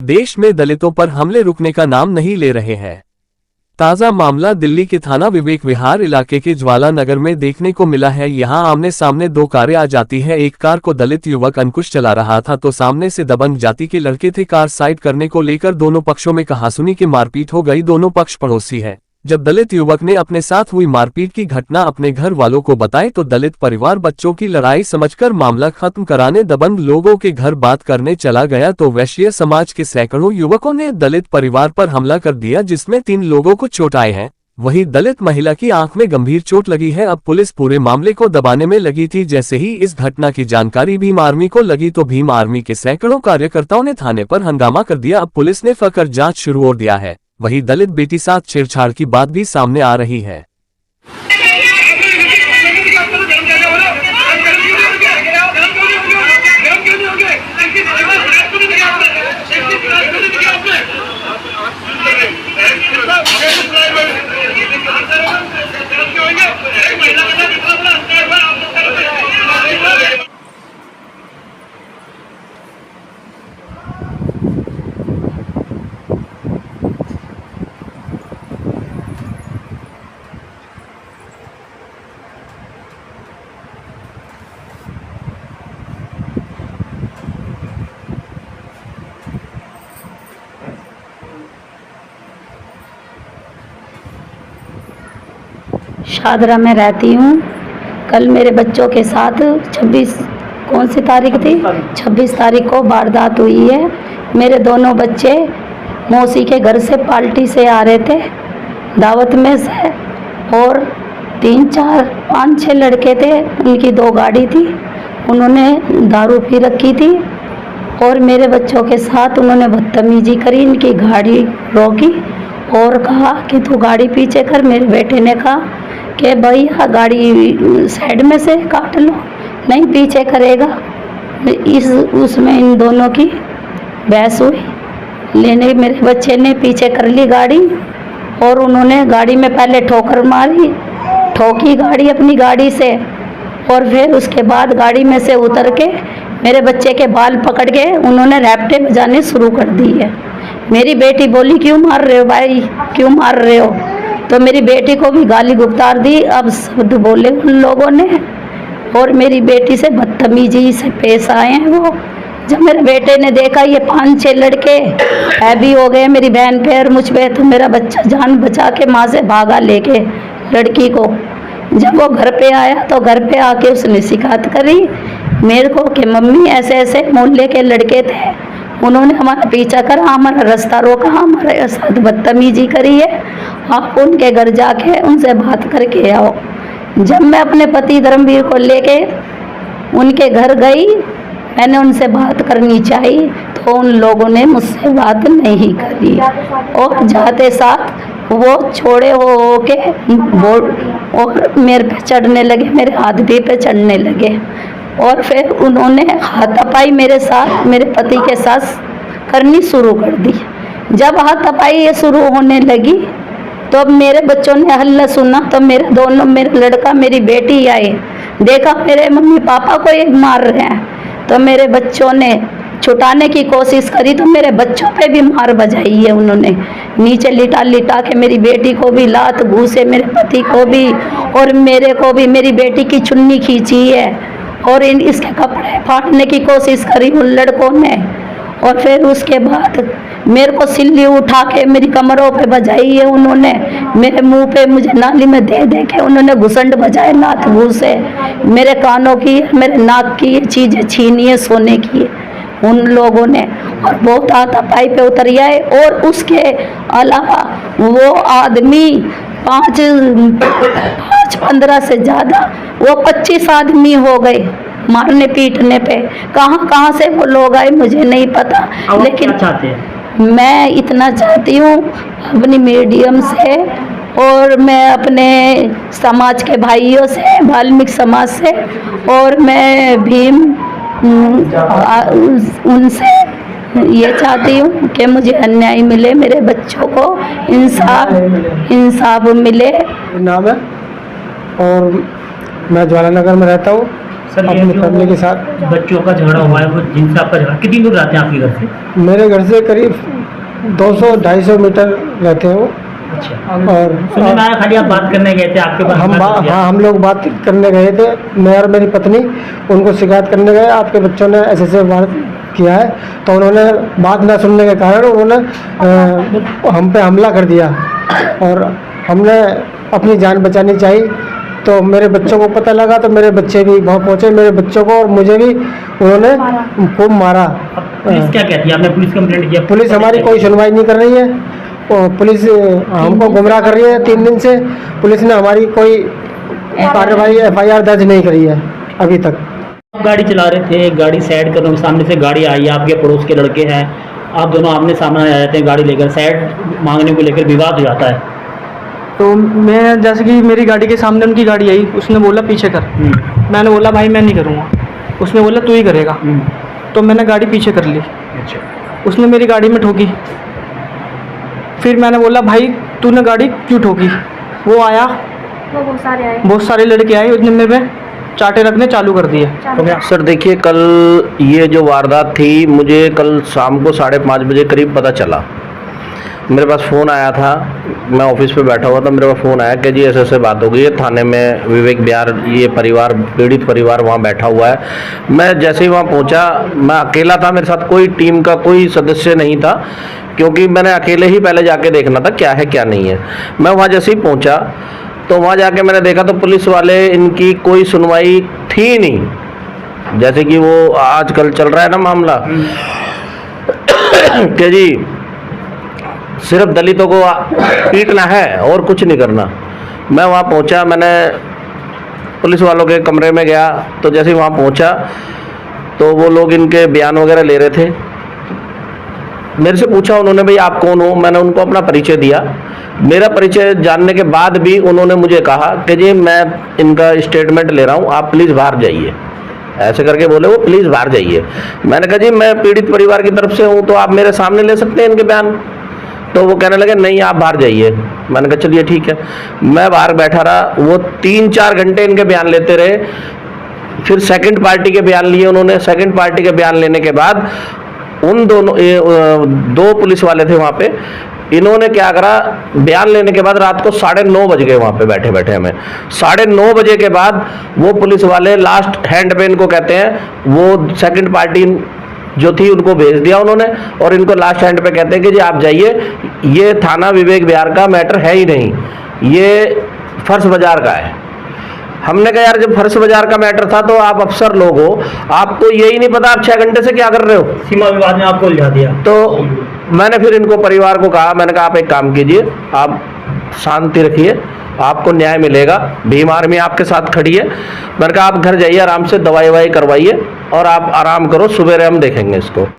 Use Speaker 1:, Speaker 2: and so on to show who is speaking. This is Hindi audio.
Speaker 1: देश में दलितों पर हमले रुकने का नाम नहीं ले रहे हैं। ताजा मामला दिल्ली के थाना विवेक विहार इलाके के ज्वाला नगर में देखने को मिला है। यहां आमने सामने दो कारें आ जाती है। एक कार को दलित युवक अंकुश चला रहा था तो सामने से दबंग जाति के लड़के थे। कार साइड करने को लेकर दोनों पक्षों में कहासुनी की मारपीट हो गई। दोनों पक्ष पड़ोसी है। जब दलित युवक ने अपने साथ हुई मारपीट की घटना अपने घर वालों को बताई तो दलित परिवार बच्चों की लड़ाई समझकर मामला खत्म कराने दबंग लोगों के घर बात करने चला गया तो वैश्य समाज के सैकड़ों युवकों ने दलित परिवार पर हमला कर दिया, जिसमें 3 लोगों को चोट आए हैं। वहीं दलित महिला की आंख में गंभीर चोट लगी है। अब पुलिस पूरे मामले को दबाने में लगी थी। जैसे ही इस घटना की जानकारी भीम आर्मी को लगी तो भीम आर्मी के सैकड़ों कार्यकर्ताओं ने थाने पर हंगामा कर दिया। अब पुलिस ने फकर जांच शुरू कर दिया है। वहीं दलित बेटी साथ छेड़छाड़ की बात भी सामने आ रही है।
Speaker 2: शादरा में रहती हूँ। कल मेरे बच्चों के साथ 26 कौन सी तारीख थी, 26 तारीख को वारदात हुई है। मेरे दोनों बच्चे मौसी के घर से पार्टी से आ रहे थे दावत में से, और 3, 4, 5, 6 लड़के थे। उनकी 2 गाड़ी थी। उन्होंने दारू पी रखी थी और मेरे बच्चों के साथ उन्होंने बदतमीजी करी। इनकी गाड़ी रोकी और कहा कि तू गाड़ी पीछे कर। मेरे बेटे ने कहा कि भैया गाड़ी साइड में से काट लो, नहीं पीछे करेगा। उसमें इन दोनों की बहस हुई। लेने मेरे बच्चे ने पीछे कर ली गाड़ी और उन्होंने गाड़ी में पहले ठोकर मारी, ठोकी गाड़ी अपनी गाड़ी से, और फिर उसके बाद गाड़ी में से उतर के मेरे बच्चे के बाल पकड़ के उन्होंने रैपटे बजाने शुरू कर दी है। मेरी बेटी बोली क्यों मार रहे हो भाई, क्यों मार रहे हो? तो मेरी बेटी को भी गाली गुप्तार दी। अब शब्द बोले उन लोगों ने और मेरी बेटी से बदतमीजी से पेश आए हैं वो। जब मेरे बेटे ने देखा ये 5-6 लड़के हैवी हो गए मेरी बहन पे और मुझ पे, तो मेरा बच्चा जान बचा के माँ से भागा लेके लड़की को। जब वो घर पे आया तो घर पे आके उसने शिकायत करी मेरे को कि मम्मी ऐसे ऐसे मोहल्ले के लड़के थे, उन्होंने हमारा पीछा करा, हमारा रास्ता रोका, हमारे साथ बदतमीजी करी है, आप उनके घर जाके उनसे बात करके आओ। जब मैं अपने पति धर्मवीर को लेके उनके घर गई, मैंने उनसे बात करनी चाहिए तो उन लोगों ने मुझसे बात नहीं करी और जाते साथ वो छोड़े हो के और मेरे पे चढ़ने लगे, मेरे आदमी पे चढ़ने लगे और फिर उन्होंने हाथापाई मेरे साथ, मेरे पति के साथ करनी शुरू कर दी। जब हाथापाई ये शुरू होने लगी तो अब मेरे बच्चों ने हल्ला सुना तो मेरा लड़का मेरी बेटी आए, देखा मेरे मम्मी पापा को ये मार रहे हैं, तो मेरे बच्चों ने छुटाने की कोशिश करी तो मेरे बच्चों पे भी मार बजाई है। उन्होंने नीचे लिटा लिटा के मेरी बेटी को भी लात घूसे, मेरे पति को भी और मेरे को भी। मेरी बेटी की चुन्नी खींची है और इसके कपड़े फाड़ने की कोशिश करी उन लड़कों ने, और फिर उसके बाद मेरे को सिल्ली उठा के मेरी कमरों पे बजाई है उन्होंने। मेरे मुंह पे मुझे नाली में दे दे के उन्होंने घुसंड बजाए, लात घूसे। मेरे कानों की, मेरे नाक की ये चीज़ें छीनी है सोने की उन लोगों ने, और बहुत हाथापाई पे उतर आए। और उसके अलावा वो आदमी 5-15 से ज़्यादा, वो 25 आदमी हो गए मारने पीटने पे। कहाँ से वो लोग आए मुझे नहीं पता, लेकिन मैं इतना चाहती हूँ अपनी मीडियम से और मैं अपने समाज के भाइयों से, वाल्मीकि समाज से, और मैं भीम उनसे ये चाहती हूँ कि मुझे अन्याय मिले, मेरे बच्चों को इंसाफ मिले।
Speaker 3: नाम है और मैं ज्वाला नगर में रहता हूँ। सर, ये
Speaker 4: अपनी
Speaker 3: जो
Speaker 4: फैमिली के साथ।
Speaker 3: बच्चों का झगड़ा हुआ है, वो जिनसे आपका झगड़ा, कितनी दूर रहते हैं आपके घर से?
Speaker 4: मेरे घर से करीब 200-250 मीटर रहते हैं वो।
Speaker 3: अच्छा।
Speaker 4: और
Speaker 3: सुनने में आया खाली आप बात करने गए थे, आपके पास
Speaker 4: हाँ, हम लोग बात करने गए थे, मैं और मेरी पत्नी उनको शिकायत करने गए, आपके बच्चों ने ऐसे वार किया है। तो उन्होंने बात न सुनने के कारण उन्होंने हम पे हमला कर दिया और हमने अपनी जान बचानी चाहिए। तो मेरे बच्चों को पता लगा तो मेरे बच्चे भी वहाँ पहुँचे, मेरे बच्चों को और मुझे भी उन्होंने खूब मारा।
Speaker 3: अब पुलिस क्या कहती है? आपने पुलिस कंप्लेंट किया?
Speaker 4: पुलिस हमारी कोई सुनवाई नहीं कर रही है और पुलिस हमको गुमराह कर रही है। 3 दिन से पुलिस ने हमारी कोई कार्रवाई FIR दर्ज नहीं करी है अभी तक।
Speaker 3: आप गाड़ी चला रहे थे, गाड़ी साइड कर रहे हो, सामने से गाड़ी आई, आपके पड़ोस के लड़के हैं, आप दोनों आमने सामने आ जाते हैं गाड़ी लेकर, साइड मांगने को लेकर विवाद हो जाता है।
Speaker 5: तो मैं जैसे कि मेरी गाड़ी के सामने उनकी गाड़ी आई, उसने बोला पीछे कर। मैंने बोला भाई मैं नहीं करूँगा। उसने बोला तू ही करेगा। तो मैंने गाड़ी पीछे कर ली।
Speaker 3: अच्छा।
Speaker 5: उसने मेरी गाड़ी में ठोकी। फिर मैंने बोला भाई तूने गाड़ी क्यों ठोकी? वो आया,
Speaker 6: वो बहुत
Speaker 5: बहुत सारे लड़के आए, उसने मेरे पे चाटे रखने चालू कर दिए।
Speaker 7: सर देखिए, कल ये जो वारदात थी, मुझे कल शाम को 5:30 बजे करीब पता चला। मेरे पास फ़ोन आया था, मैं ऑफिस पे बैठा हुआ था, मेरे पास फ़ोन आया कि जी ऐसे बात हो गई है थाने में, विवेक बिहार ये परिवार, पीड़ित परिवार वहाँ बैठा हुआ है। मैं जैसे ही वहाँ पहुँचा, मैं अकेला था, मेरे साथ कोई टीम का कोई सदस्य नहीं था, क्योंकि मैंने अकेले ही पहले जाके देखना था क्या है क्या नहीं है। मैं वहाँ जैसे ही पहुँचा तो वहाँ जाके मैंने देखा तो पुलिस वाले, इनकी कोई सुनवाई थी नहीं। जैसे कि वो आजकल चल रहा है ना मामला कि जी सिर्फ दलितों को पीटना है और कुछ नहीं करना। मैं वहाँ पहुँचा, मैंने पुलिस वालों के कमरे में गया, तो जैसे ही वहाँ पहुँचा तो वो लोग इनके बयान वगैरह ले रहे थे। मेरे से पूछा उन्होंने भाई आप कौन हो? मैंने उनको अपना परिचय दिया। मेरा परिचय जानने के बाद भी उन्होंने मुझे कहा कि जी मैं इनका स्टेटमेंट ले रहा हूँ, आप प्लीज़ बाहर जाइए। ऐसे करके बोले वो, प्लीज़ बाहर जाइए। मैंने कहा जी मैं पीड़ित परिवार की तरफ से हूँ, तो आप मेरे सामने ले सकते हैं इनके बयान। तो वो कहने लगे नहीं आप बाहर जाइए। मैंने कहा चलिए ठीक है। मैं बाहर बैठा रहा, वो 3-4 घंटे इनके बयान लेते रहे। फिर सेकंड पार्टी के बयान लिए उन्होंने। सेकंड पार्टी के बयान लेने के बाद उन दोनों 2 पुलिस वाले थे वहाँ पे, इन्होंने क्या करा, बयान लेने के बाद रात को 9:30 बज गए वहाँ पे बैठे बैठे हमें। 9:30 बजे के बाद वो पुलिस वाले लास्ट हैंड पे इनको कहते हैं, वो सेकंड पार्टी जो थी उनको भेज दिया उन्होंने, और इनको लास्ट हैंड पे कहते हैं कि जी आप जाइए, ये थाना विवेक बिहार का मैटर है ही नहीं, ये फर्श बाजार का है। हमने कहा यार जब फर्श बाजार का मैटर था तो आप अफसर लोग हो, आपको यही नहीं पता आप 6 घंटे से क्या कर रहे हो?
Speaker 3: सीमा विवाद में आपको उलझा दिया।
Speaker 7: तो मैंने फिर इनको परिवार को कहा, मैंने कहा आप एक काम कीजिए, आप शांति रखिए, आपको न्याय मिलेगा। भीम आर्मी आपके साथ खड़ी है। मैंने कहा आप घर जाइए, आराम से दवाई ववाई करवाइए और आप आराम करो, सुबह हम देखेंगे इसको।